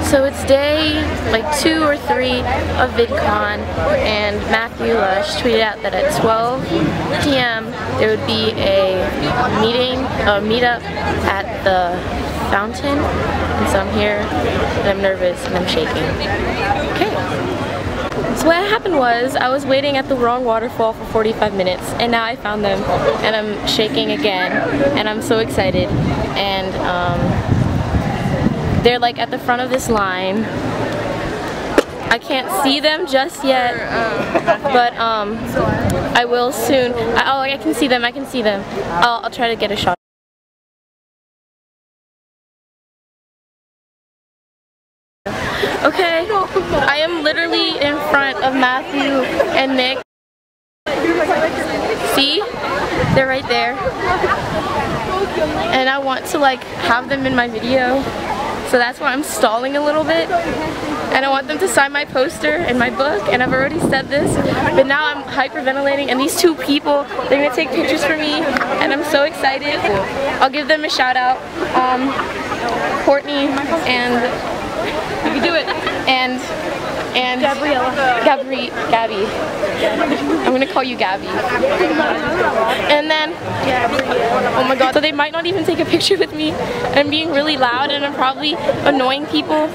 So it's day like 2 or 3 of VidCon, and Matthew Lush tweeted out that at 12 p.m. there would be a meetup at the fountain, and so I'm here and I'm nervous and I'm shaking. Okay. So what happened was, I was waiting at the wrong waterfall for 45 minutes, and now I found them, and I'm shaking again, and I'm so excited, and they're like at the front of this line. I can't see them just yet, but I will soon. Oh, I can see them, I can see them. I'll try to get a shot. Okay, I am literally in front of Matthew and Nick. See? They're right there. And I want to like have them in my video, so that's why I'm stalling a little bit. And I want them to sign my poster and my book, and I've already said this, but now I'm hyperventilating, and these 2 people, they're gonna take pictures for me, and I'm so excited. I'll give them a shout out. Courtney and you can do it. And Gabriella. Gabby. I'm gonna call you Gabby. And then, oh my god, so they might not even take a picture with me. I'm being really loud and I'm probably annoying people.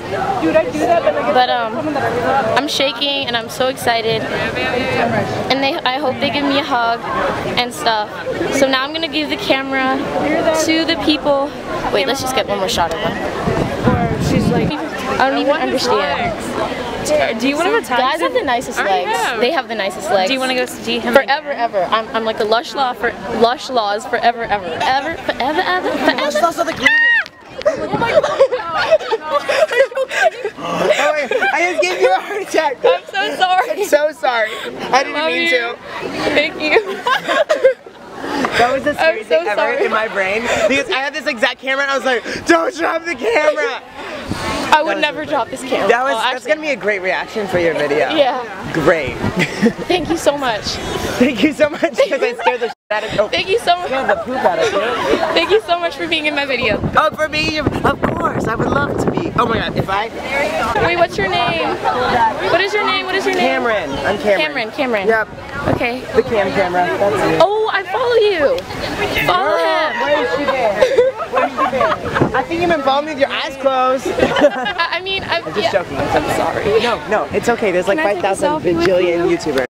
But I'm shaking and I'm so excited. And I hope they give me a hug and stuff. So now I'm gonna give the camera to the people. Wait, let's just get one more shot of them. She's like, I don't even understand. Do you want to retire? Guys have the nicest legs. They have the nicest legs. Do you want to go see him? Forever, ever. I'm like a Lush Laws forever, ever. Forever. Lush Laws are the greatest. Oh my god. I just gave you a heart attack. I'm so sorry. I'm so sorry. I didn't mean to. Thank you. That was the scariest thing ever in my brain, because I had this exact camera and I was like, don't drop the camera! I would never drop this camera. That's gonna be a great reaction for your video. Yeah. Great. Thank you so much. Thank you so much, because I scared the shit out of you. Thank you so much. Scared the poop out of you. Thank you so much for being in my video. Oh, for me? Of course, I would love to be. Oh my god, if I... Wait, what's your name? What is your name? What is your name? Cameron. I'm Cameron. Cameron. Yep. Okay. The camera. That's it. Oh, I follow you. Follow him. Where is she been? Where have you been? I think you've been following me with your eyes closed. I mean, I'm just joking. I'm sorry. No, it's okay. There's like 5,000 bajillion YouTubers.